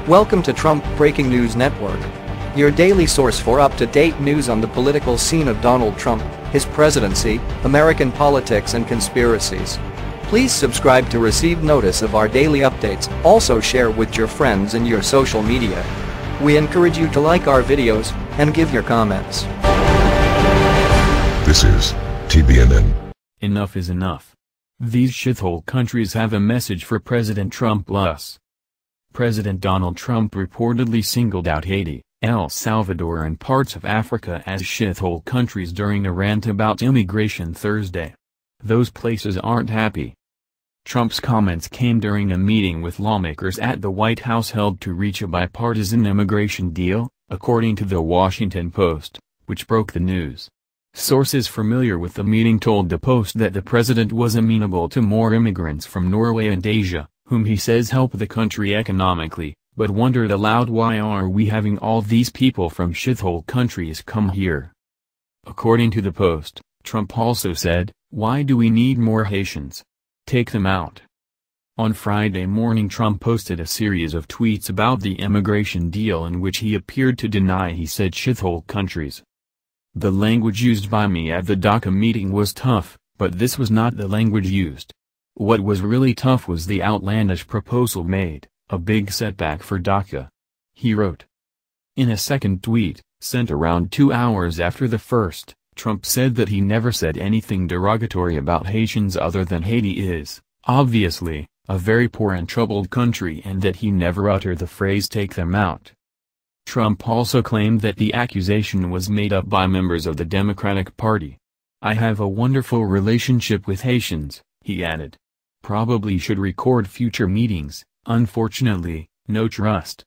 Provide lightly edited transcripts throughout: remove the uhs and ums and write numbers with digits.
Welcome to Trump Breaking News Network, your daily source for up-to-date news on the political scene of Donald Trump, his presidency, American politics and conspiracies. Please subscribe to receive notice of our daily updates. Also share with your friends and your social media. We encourage you to like our videos and give your comments. This is TBNN. Enough is enough. These shithole countries have a message for President Trump plus. President Donald Trump reportedly singled out Haiti, El Salvador and parts of Africa as shithole countries during a rant about immigration Thursday. Those places aren't happy. Trump's comments came during a meeting with lawmakers at the White House held to reach a bipartisan immigration deal, according to The Washington Post, which broke the news. Sources familiar with the meeting told the Post that the president was amenable to more immigrants from Norway and Asia, whom he says help the country economically, but wondered aloud, why are we having all these people from shithole countries come here? According to the Post, Trump also said, "Why do we need more Haitians? Take them out." On Friday morning, Trump posted a series of tweets about the immigration deal in which he appeared to deny he said shithole countries. "The language used by me at the DACA meeting was tough, but this was not the language used. What was really tough was the outlandish proposal made, a big setback for DACA," he wrote. In a second tweet, sent around 2 hours after the first, Trump said that he never said anything derogatory about Haitians other than Haiti is, obviously, a very poor and troubled country, and that he never uttered the phrase "take them out." Trump also claimed that the accusation was made up by members of the Democratic Party. "I have a wonderful relationship with Haitians," he added. "Probably should record future meetings, unfortunately, no trust."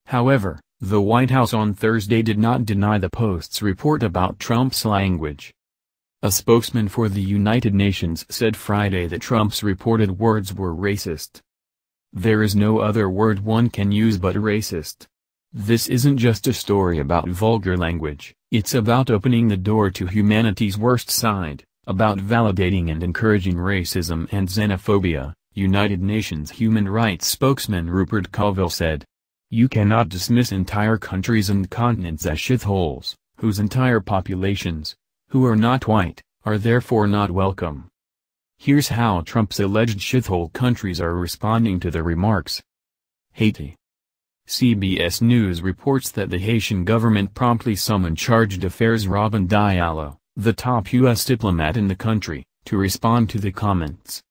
However, the White House on Thursday did not deny the Post's report about Trump's language. A spokesman for the United Nations said Friday that Trump's reported words were racist. "There is no other word one can use but racist. This isn't just a story about vulgar language, it's about opening the door to humanity's worst side, about validating and encouraging racism and xenophobia," United Nations human rights spokesman Rupert Colville said. "You cannot dismiss entire countries and continents as shitholes, whose entire populations, who are not white, are therefore not welcome." Here's how Trump's alleged shithole countries are responding to the remarks. Haiti. CBS News reports that the Haitian government promptly summoned Chargé d'Affaires Robin Diallo, the top U.S. diplomat in the country, to respond to the comments.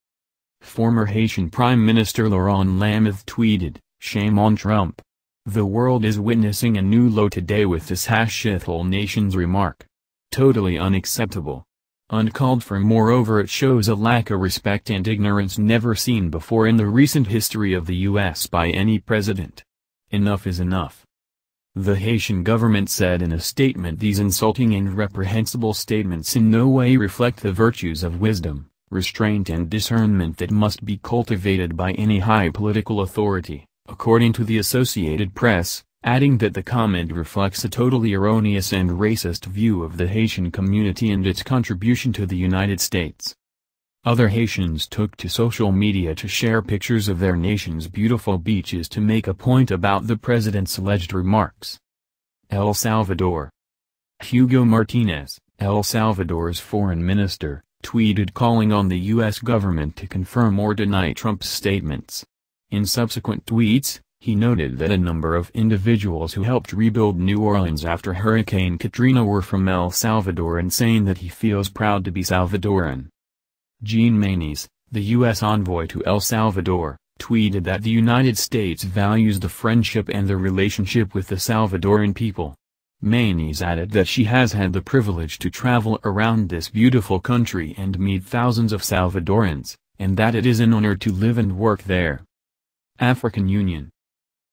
Former Haitian Prime Minister Laurent Lamothe tweeted, "Shame on Trump. The world is witnessing a new low today with this shithole nation's remark. Totally unacceptable. Uncalled for. Moreover, it shows a lack of respect and ignorance never seen before in the recent history of the U.S. by any president. Enough is enough." The Haitian government said in a statement, "These insulting and reprehensible statements in no way reflect the virtues of wisdom, restraint and discernment that must be cultivated by any high political authority," according to the Associated Press, adding that the comment reflects a totally erroneous and racist view of the Haitian community and its contribution to the United States. Other Haitians took to social media to share pictures of their nation's beautiful beaches to make a point about the president's alleged remarks. El Salvador. Hugo Martinez, El Salvador's foreign minister, tweeted calling on the U.S. government to confirm or deny Trump's statements. In subsequent tweets, he noted that a number of individuals who helped rebuild New Orleans after Hurricane Katrina were from El Salvador, and saying that he feels proud to be Salvadoran. Jean Manis, the U.S. envoy to El Salvador, tweeted that the United States values the friendship and the relationship with the Salvadoran people. Manis added that she has had the privilege to travel around this beautiful country and meet thousands of Salvadorans, and that it is an honor to live and work there. African Union.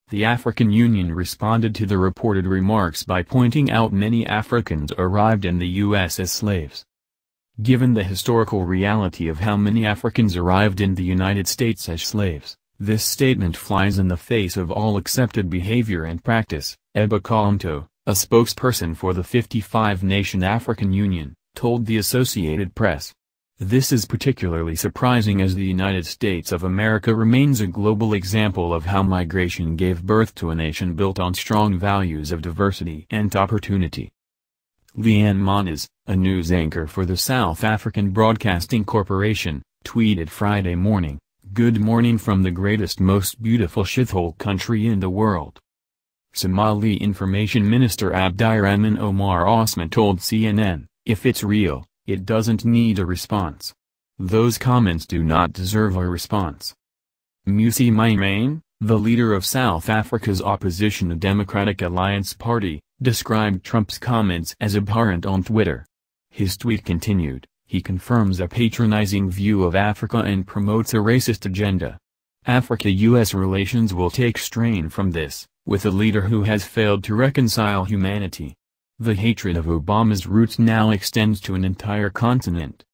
The African Union responded to the reported remarks by pointing out many Africans arrived in the U.S. as slaves. Given the historical reality of how many Africans arrived in the United States as slaves, this statement flies in the face of all accepted behavior and practice, Eba Kalamto, a spokesperson for the 55-nation African Union, told the Associated Press. This is particularly surprising as the United States of America remains a global example of how migration gave birth to a nation built on strong values of diversity and opportunity. Leanne Moniz, a news anchor for the South African Broadcasting Corporation, tweeted Friday morning, "Good morning from the greatest most beautiful shithole country in the world." Somali Information Minister Abdirahman Omar Osman told CNN, "If it's real, it doesn't need a response. Those comments do not deserve a response." Mmusi Maimane, the leader of South Africa's opposition the Democratic Alliance Party, described Trump's comments as abhorrent on Twitter. His tweet continued, "He confirms a patronizing view of Africa and promotes a racist agenda. Africa-US relations will take strain from this, with a leader who has failed to reconcile humanity. The hatred of Obama's roots now extends to an entire continent."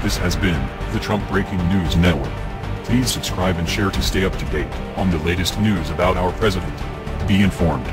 This has been the Trump Breaking News Network. Please subscribe and share to stay up to date on the latest news about our president. Be informed.